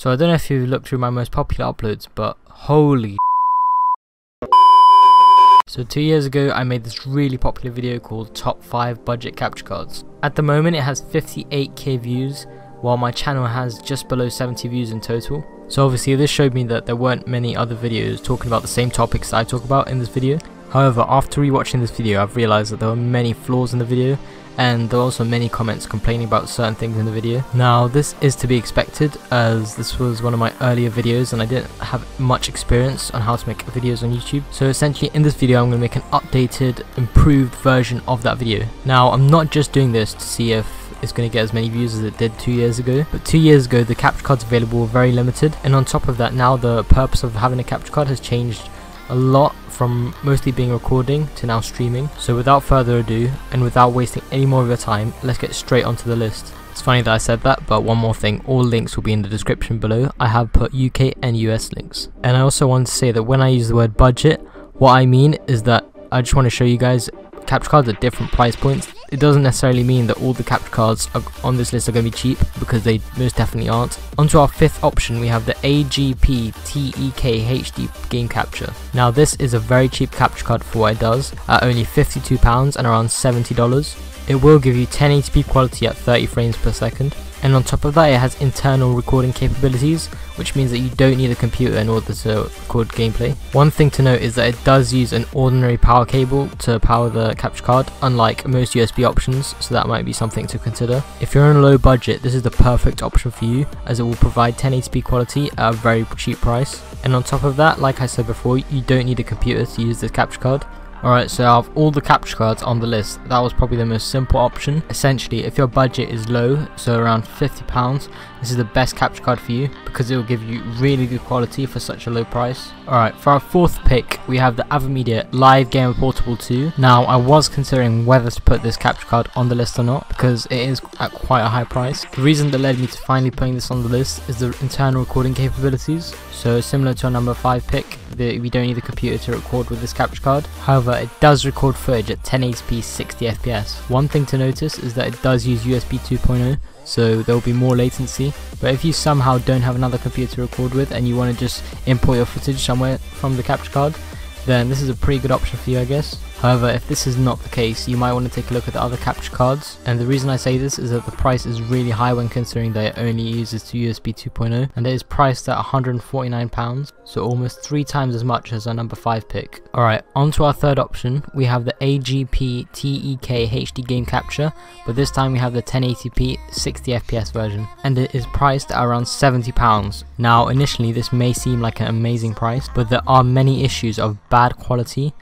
So I don't know if you looked through my most popular uploads, but holy So 2 years ago I made this really popular video called Top 5 Budget Capture Cards. At the moment it has 58k views, while my channel has just below 70 views in total. So obviously this showed me that there weren't many other videos talking about the same topics that I talk about in this video. However, after rewatching this video I've realised that there were many flaws in the video, and there were also many comments complaining about certain things in the video. Now this is to be expected, as this was one of my earlier videos and I didn't have much experience on how to make videos on YouTube. So essentially in this video I'm going to make an updated, improved version of that video. Now I'm not just doing this to see if it's going to get as many views as it did 2 years ago, but 2 years ago the capture cards available were very limited, and on top of that now the purpose of having a capture card has changed a lot, from mostly being recording to now streaming. So without further ado and without wasting any more of your time, let's get straight onto the list. It's funny that I said that, but one more thing, all links will be in the description below. I have put UK and US links. And I also want to say that when I use the word budget, what I mean is that I just want to show you guys capture cards at different price points. It doesn't necessarily mean that all the capture cards on this list are going to be cheap, because they most definitely aren't. Onto our fifth option, we have the AGPTEK HD game capture. Now this is a very cheap capture card for what it does, at only £52 and around $70. It will give you 1080p quality at 30 frames per second. And on top of that it has internal recording capabilities, which means that you don't need a computer in order to record gameplay. One thing to note is that it does use an ordinary power cable to power the capture card, unlike most USB options, so that might be something to consider. If you're on a low budget, this is the perfect option for you, as it will provide 1080p quality at a very cheap price. And on top of that, like I said before, you don't need a computer to use this capture card. Alright, so out of all the capture cards on the list, that was probably the most simple option. Essentially, if your budget is low, so around £50, this is the best capture card for you, because it will give you really good quality for such a low price. Alright, for our fourth pick, we have the AVerMedia Live Gamer Portable 2. Now, I was considering whether to put this capture card on the list or not, because it is at quite a high price. The reason that led me to finally putting this on the list is the internal recording capabilities. So similar to our number 5 pick, we don't need a computer to record with this capture card. However, it does record footage at 1080p 60fps. One thing to notice is that it does use USB 2.0, so there will be more latency. But if you somehow don't have another computer to record with and you want to just import your footage somewhere from the capture card, then this is a pretty good option for you, I guess. However, if this is not the case, you might want to take a look at the other capture cards, and the reason I say this is that the price is really high when considering that it only uses USB 2.0, and it is priced at £149, so almost 3 times as much as our number 5 pick. Alright, on to our third option, we have the AGPTEK HD game capture, but this time we have the 1080p 60fps version, and it is priced at around £70. Now initially this may seem like an amazing price, but there are many issues of bad quality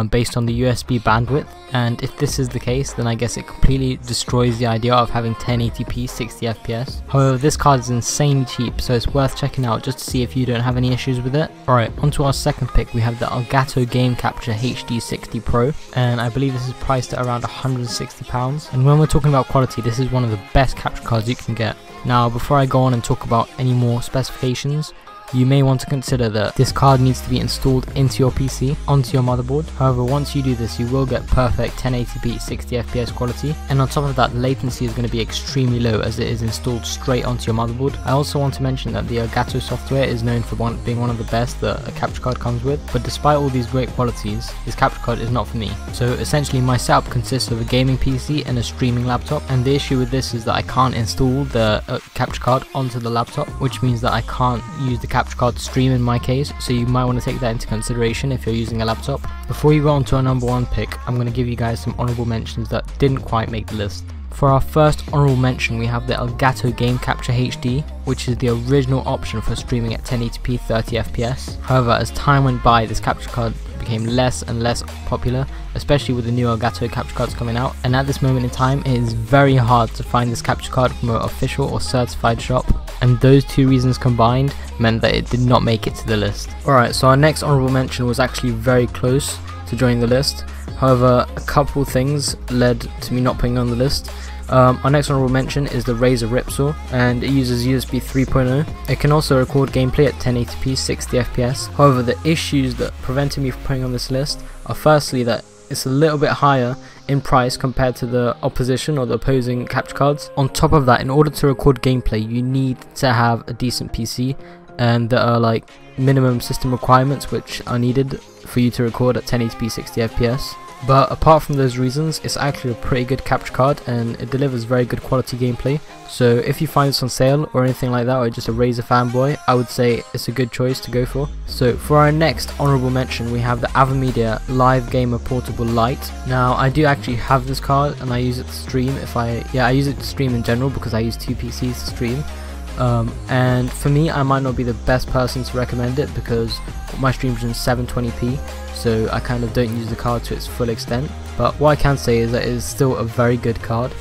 based on the USB bandwidth, and if this is the case, then I guess it completely destroys the idea of having 1080p 60fps. However, this card is insanely cheap, so it's worth checking out just to see if you don't have any issues with it. Alright, onto our second pick, we have the Elgato Game Capture HD 60 Pro, and I believe this is priced at around £160. And when we're talking about quality, this is one of the best capture cards you can get. Now, before I go on and talk about any more specifications, you may want to consider that this card needs to be installed into your PC, onto your motherboard. However, once you do this, you will get perfect 1080p 60fps quality, and on top of that, latency is going to be extremely low as it is installed straight onto your motherboard. I also want to mention that the Gato software is known for being one of the best that a capture card comes with, but despite all these great qualities, this capture card is not for me. So essentially my setup consists of a gaming PC and a streaming laptop, and the issue with this is that I can't install the capture card onto the laptop, which means that I can't use the capture card to stream in my case, so you might want to take that into consideration if you're using a laptop. Before you go on to our number 1 pick, I'm going to give you guys some honourable mentions that didn't quite make the list. For our first honourable mention, we have the Elgato Game Capture HD, which is the original option for streaming at 1080p 30fps. However, as time went by, this capture card became less and less popular, especially with the new Elgato capture cards coming out, and at this moment in time it is very hard to find this capture card from an official or certified shop, and those two reasons combined meant that it did not make it to the list. Alright, so our next honourable mention was actually very close to joining the list. However, a couple things led to me not putting it on the list. Our next honorable mention is the Razer Ripsaw, and it uses USB 3.0. It can also record gameplay at 1080p 60fps. However, the issues that prevented me from putting on this list are firstly that it's a little bit higher in price compared to the opposition or the opposing capture cards. On top of that, in order to record gameplay, you need to have a decent PC, and there are like minimum system requirements which are needed for you to record at 1080p 60 FPS. But apart from those reasons, it's actually a pretty good capture card and it delivers very good quality gameplay. So if you find this on sale or anything like that, or just a Razer fanboy, I would say it's a good choice to go for. So for our next honourable mention, we have the AVerMedia Live Gamer Portable Lite. Now I do actually have this card and I use it to stream. I use it to stream in general because I use 2 PCs to stream. And for me, I might not be the best person to recommend it because my stream's in 720p, so I kind of don't use the card to its full extent. But what I can say is that it is still a very good card.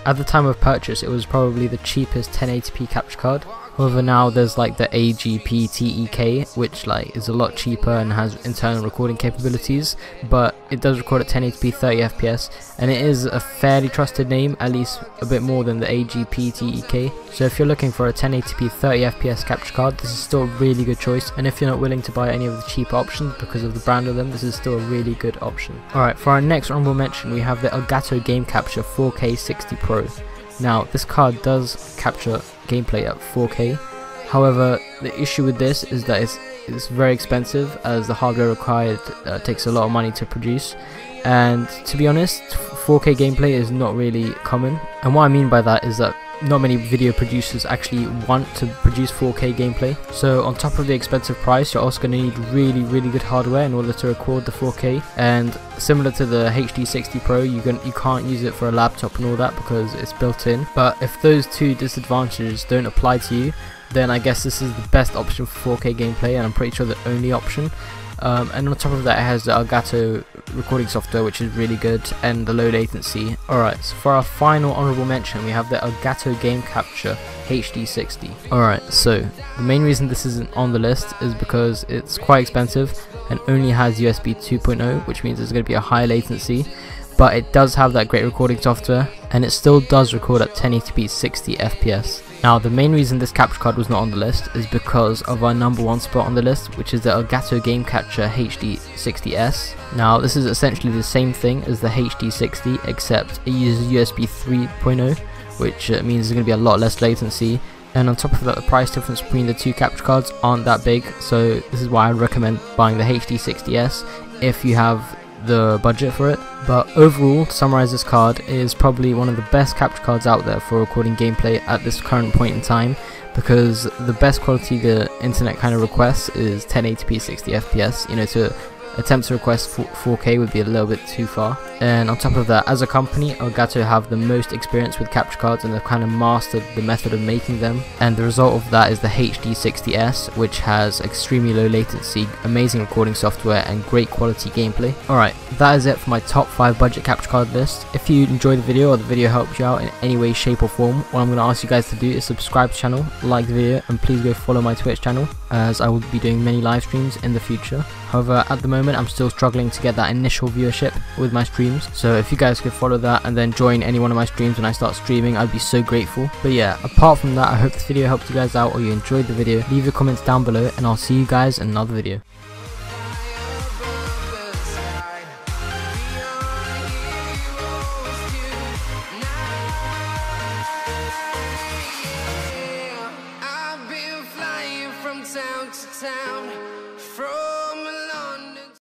At the time of purchase, it was probably the cheapest 1080p capture card. However, now there's like the AGPTEK, which like is a lot cheaper and has internal recording capabilities, but it does record at 1080p 30 FPS, and it is a fairly trusted name, at least a bit more than the AGPTEK. So if you're looking for a 1080p 30 FPS capture card, this is still a really good choice. And if you're not willing to buy any of the cheaper options because of the brand of them, this is still a really good option. Alright, for our next honorable mention, we have the Elgato Game Capture 4K 60 Pro. Now this card does capture gameplay at 4K, however the issue with this is that it's very expensive, as the hardware required takes a lot of money to produce, and to be honest, 4K gameplay is not really common. And what I mean by that is that not many video producers actually want to produce 4K gameplay. So on top of the expensive price, you're also going to need really good hardware in order to record the 4K. And similar to the HD60 Pro, you can't use it for a laptop and all that because it's built in. But if those two disadvantages don't apply to you, then I guess this is the best option for 4K gameplay, and I'm pretty sure the only option. And on top of that, it has the Elgato recording software, which is really good, and the low latency. Alright, so for our final honourable mention, we have the Elgato Game Capture HD60. Alright, so the main reason this isn't on the list is because it's quite expensive and only has USB 2.0, which means there's going to be a high latency. But it does have that great recording software, and it still does record at 1080p 60 FPS. Now the main reason this capture card was not on the list is because of our #1 spot on the list, which is the Elgato Game Capture HD60S. Now this is essentially the same thing as the HD60, except it uses USB 3.0, which means there's going to be a lot less latency. And on top of that, the price difference between the two capture cards aren't that big, so this is why I recommend buying the HD60S if you have the budget for it. But overall, to summarize, this card is probably one of the best capture cards out there for recording gameplay at this current point in time, because the best quality the internet kind of requests is 1080p 60 FPS. You know, to attempt to request 4K would be a little bit too far. And on top of that, as a company, Elgato have the most experience with capture cards, and they've kind of mastered the method of making them, and the result of that is the HD60S, which has extremely low latency, amazing recording software, and great quality gameplay. Alright, that is it for my top 5 budget capture card list. If you enjoyed the video or the video helped you out in any way, shape or form, what I'm going to ask you guys to do is subscribe to the channel, like the video, and please go follow my Twitch channel, as I will be doing many live streams in the future. However, at the moment I'm still struggling to get that initial viewership with my streams, so if you guys could follow that and then join any one of my streams when I start streaming, I'd be so grateful. But yeah, apart from that, I hope this video helped you guys out or you enjoyed the video. Leave your comments down below, and I'll see you guys in another video.